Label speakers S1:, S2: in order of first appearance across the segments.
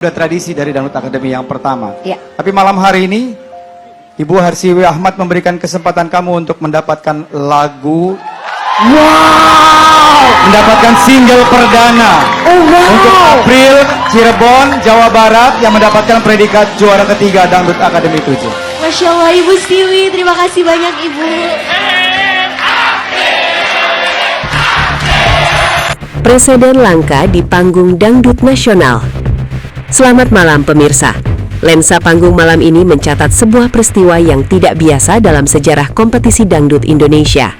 S1: Sudah tradisi dari Dangdut Akademi yang pertama.
S2: Ya.
S1: Tapi malam hari ini Ibu Harsiwi Ahmad memberikan kesempatan kamu untuk mendapatkan lagu, mendapatkan single perdana untuk April Cirebon, Jawa Barat yang mendapatkan predikat juara ketiga Dangdut Akademi 7.
S2: Masya Allah Ibu Siwi, terima kasih banyak Ibu.
S3: Preseden langka di panggung dangdut nasional. Selamat malam pemirsa. Lensa panggung malam ini mencatat sebuah peristiwa yang tidak biasa dalam sejarah kompetisi dangdut Indonesia.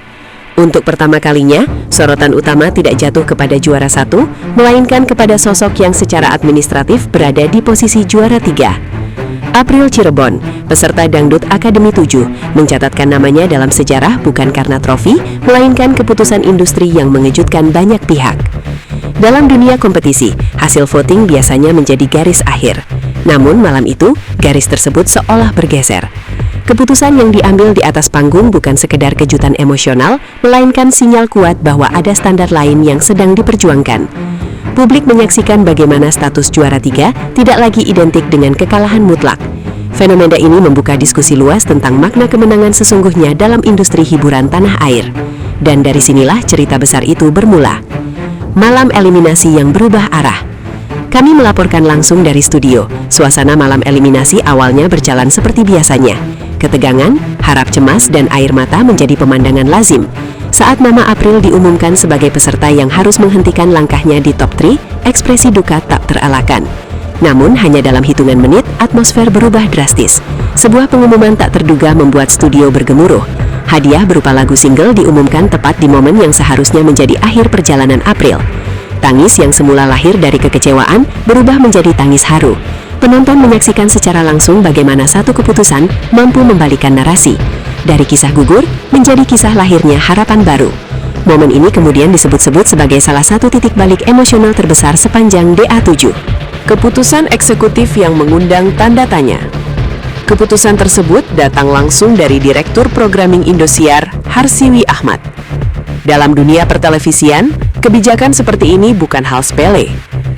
S3: Untuk pertama kalinya, sorotan utama tidak jatuh kepada juara 1, melainkan kepada sosok yang secara administratif berada di posisi juara 3. April Cirebon, peserta Dangdut Akademi 7, mencatatkan namanya dalam sejarah bukan karena trofi, melainkan keputusan industri yang mengejutkan banyak pihak. Dalam dunia kompetisi, hasil voting biasanya menjadi garis akhir. Namun malam itu, garis tersebut seolah bergeser. Keputusan yang diambil di atas panggung bukan sekedar kejutan emosional, melainkan sinyal kuat bahwa ada standar lain yang sedang diperjuangkan. Publik menyaksikan bagaimana status juara 3 tidak lagi identik dengan kekalahan mutlak. Fenomena ini membuka diskusi luas tentang makna kemenangan sesungguhnya dalam industri hiburan tanah air. Dan dari sinilah cerita besar itu bermula. Malam eliminasi yang berubah arah. Kami melaporkan langsung dari studio. Suasana malam eliminasi awalnya berjalan seperti biasanya. Ketegangan, harap cemas, dan air mata menjadi pemandangan lazim. Saat nama April diumumkan sebagai peserta yang harus menghentikan langkahnya di top 3, ekspresi duka tak terelakkan. Namun, hanya dalam hitungan menit, atmosfer berubah drastis. Sebuah pengumuman tak terduga membuat studio bergemuruh. Hadiah berupa lagu single diumumkan tepat di momen yang seharusnya menjadi akhir perjalanan April. Tangis yang semula lahir dari kekecewaan berubah menjadi tangis haru. Penonton menyaksikan secara langsung bagaimana satu keputusan mampu membalikan narasi. Dari kisah gugur menjadi kisah lahirnya harapan baru. Momen ini kemudian disebut-sebut sebagai salah satu titik balik emosional terbesar sepanjang DA7. Keputusan eksekutif yang mengundang tanda tanya. Keputusan tersebut datang langsung dari Direktur Programming Indosiar, Harsiwi Ahmad. Dalam dunia pertelevisian, kebijakan seperti ini bukan hal sepele.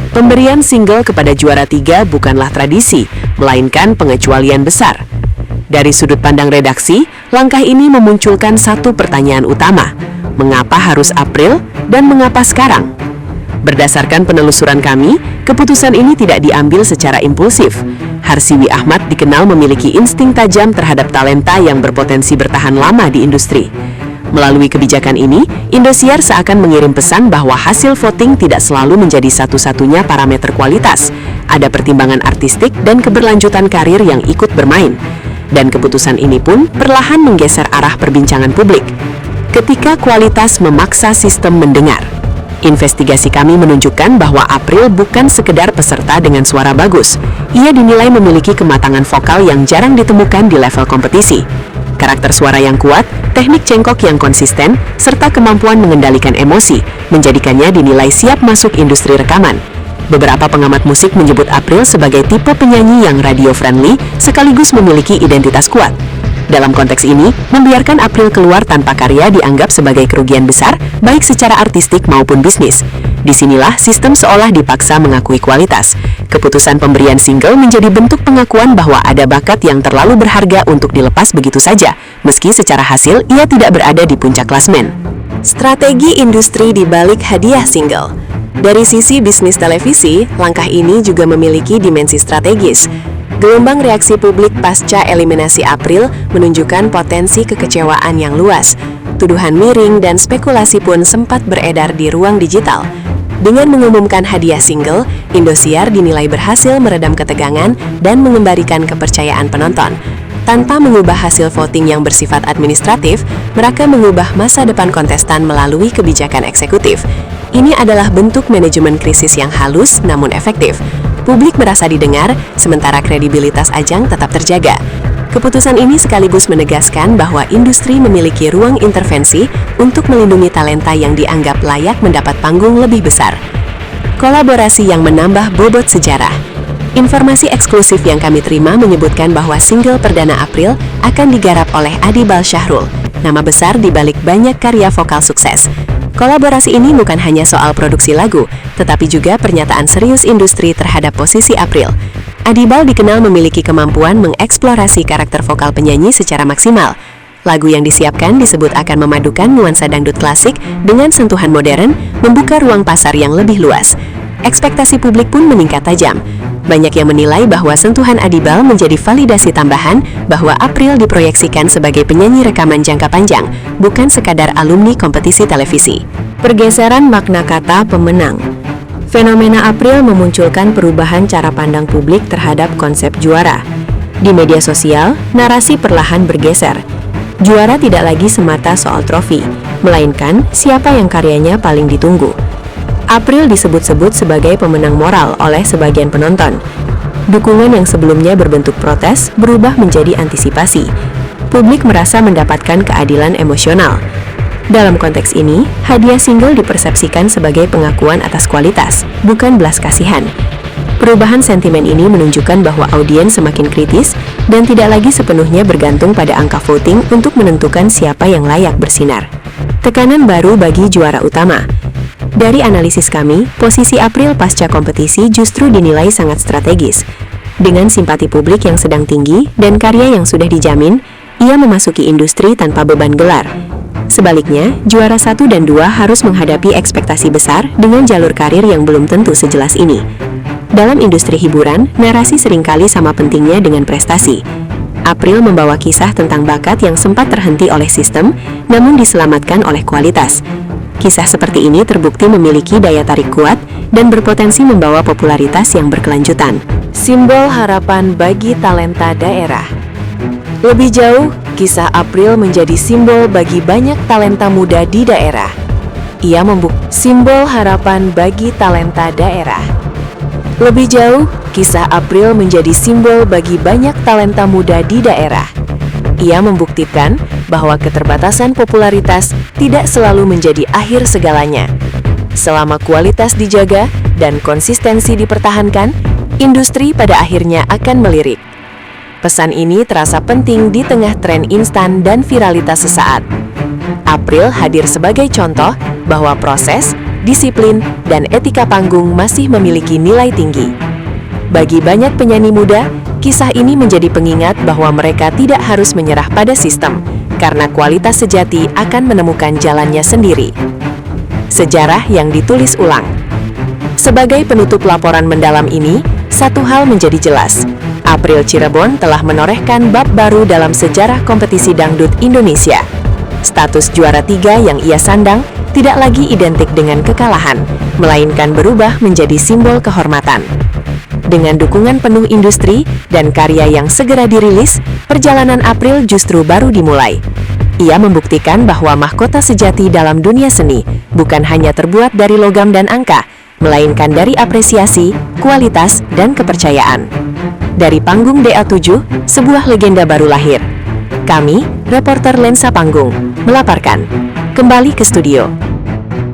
S3: Pemberian single kepada juara 3 bukanlah tradisi, melainkan pengecualian besar. Dari sudut pandang redaksi, langkah ini memunculkan satu pertanyaan utama. Mengapa harus April dan mengapa sekarang? Berdasarkan penelusuran kami, keputusan ini tidak diambil secara impulsif. Harsiwi Ahmad dikenal memiliki insting tajam terhadap talenta yang berpotensi bertahan lama di industri. Melalui kebijakan ini, Indosiar seakan mengirim pesan bahwa hasil voting tidak selalu menjadi satu-satunya parameter kualitas. Ada pertimbangan artistik dan keberlanjutan karir yang ikut bermain. Dan keputusan ini pun perlahan menggeser arah perbincangan publik. Ketika kualitas memaksa sistem mendengar. Investigasi kami menunjukkan bahwa April bukan sekedar peserta dengan suara bagus. Ia dinilai memiliki kematangan vokal yang jarang ditemukan di level kompetisi. Karakter suara yang kuat, teknik cengkok yang konsisten, serta kemampuan mengendalikan emosi, menjadikannya dinilai siap masuk industri rekaman. Beberapa pengamat musik menyebut April sebagai tipe penyanyi yang radio-friendly, sekaligus memiliki identitas kuat. Dalam konteks ini, membiarkan April keluar tanpa karya dianggap sebagai kerugian besar, baik secara artistik maupun bisnis. Disinilah sistem seolah dipaksa mengakui kualitas. Keputusan pemberian single menjadi bentuk pengakuan bahwa ada bakat yang terlalu berharga untuk dilepas begitu saja, meski secara hasil ia tidak berada di puncak klasmen. Strategi industri di balik hadiah single. Dari sisi bisnis televisi, langkah ini juga memiliki dimensi strategis. Gelombang reaksi publik pasca eliminasi April menunjukkan potensi kekecewaan yang luas. Tuduhan miring dan spekulasi pun sempat beredar di ruang digital. Dengan mengumumkan hadiah single, Indosiar dinilai berhasil meredam ketegangan dan mengembalikan kepercayaan penonton. Tanpa mengubah hasil voting yang bersifat administratif, mereka mengubah masa depan kontestan melalui kebijakan eksekutif. Ini adalah bentuk manajemen krisis yang halus namun efektif. Publik merasa didengar, sementara kredibilitas ajang tetap terjaga. Keputusan ini sekaligus menegaskan bahwa industri memiliki ruang intervensi untuk melindungi talenta yang dianggap layak mendapat panggung lebih besar. Kolaborasi yang menambah bobot sejarah. Informasi eksklusif yang kami terima menyebutkan bahwa single perdana April akan digarap oleh Adi Balsyahrul, nama besar di balik banyak karya vokal sukses. Kolaborasi ini bukan hanya soal produksi lagu, tetapi juga pernyataan serius industri terhadap posisi April. Adibal dikenal memiliki kemampuan mengeksplorasi karakter vokal penyanyi secara maksimal. Lagu yang disiapkan disebut akan memadukan nuansa dangdut klasik dengan sentuhan modern, membuka ruang pasar yang lebih luas. Ekspektasi publik pun meningkat tajam. Banyak yang menilai bahwa sentuhan Adibal menjadi validasi tambahan bahwa April diproyeksikan sebagai penyanyi rekaman jangka panjang, bukan sekadar alumni kompetisi televisi. Pergeseran makna kata pemenang. Fenomena April memunculkan perubahan cara pandang publik terhadap konsep juara. Di media sosial, narasi perlahan bergeser. Juara tidak lagi semata soal trofi, melainkan siapa yang karyanya paling ditunggu. April disebut-sebut sebagai pemenang moral oleh sebagian penonton. Dukungan yang sebelumnya berbentuk protes berubah menjadi antisipasi. Publik merasa mendapatkan keadilan emosional. Dalam konteks ini, hadiah single dipersepsikan sebagai pengakuan atas kualitas, bukan belas kasihan. Perubahan sentimen ini menunjukkan bahwa audiens semakin kritis dan tidak lagi sepenuhnya bergantung pada angka voting untuk menentukan siapa yang layak bersinar. Tekanan baru bagi juara utama. Dari analisis kami, posisi April pasca kompetisi justru dinilai sangat strategis. Dengan simpati publik yang sedang tinggi dan karya yang sudah dijamin, ia memasuki industri tanpa beban gelar. Sebaliknya, juara 1 dan 2 harus menghadapi ekspektasi besar dengan jalur karir yang belum tentu sejelas ini. Dalam industri hiburan, narasi seringkali sama pentingnya dengan prestasi. April membawa kisah tentang bakat yang sempat terhenti oleh sistem, namun diselamatkan oleh kualitas. Kisah seperti ini terbukti memiliki daya tarik kuat dan berpotensi membawa popularitas yang berkelanjutan. Simbol harapan bagi talenta daerah. Lebih jauh, kisah April menjadi simbol bagi banyak talenta muda di daerah. Ia membuktikan simbol harapan bagi talenta daerah. Lebih jauh, kisah April menjadi simbol bagi banyak talenta muda di daerah. Ia membuktikan bahwa keterbatasan popularitas tidak selalu menjadi akhir segalanya. Selama kualitas dijaga dan konsistensi dipertahankan, industri pada akhirnya akan melirik. Pesan ini terasa penting di tengah tren instan dan viralitas sesaat. April hadir sebagai contoh bahwa proses, disiplin, dan etika panggung masih memiliki nilai tinggi. Bagi banyak penyanyi muda, kisah ini menjadi pengingat bahwa mereka tidak harus menyerah pada sistem, karena kualitas sejati akan menemukan jalannya sendiri. Sejarah yang ditulis ulang. Sebagai penutup laporan mendalam ini, satu hal menjadi jelas. April Cirebon telah menorehkan bab baru dalam sejarah kompetisi dangdut Indonesia. Status juara 3 yang ia sandang tidak lagi identik dengan kekalahan, melainkan berubah menjadi simbol kehormatan. Dengan dukungan penuh industri dan karya yang segera dirilis, perjalanan April justru baru dimulai. Ia membuktikan bahwa mahkota sejati dalam dunia seni bukan hanya terbuat dari logam dan angka, melainkan dari apresiasi, kualitas, dan kepercayaan. Dari panggung DA7, sebuah legenda baru lahir. Kami, reporter Lensa Panggung, melaporkan. Kembali ke studio.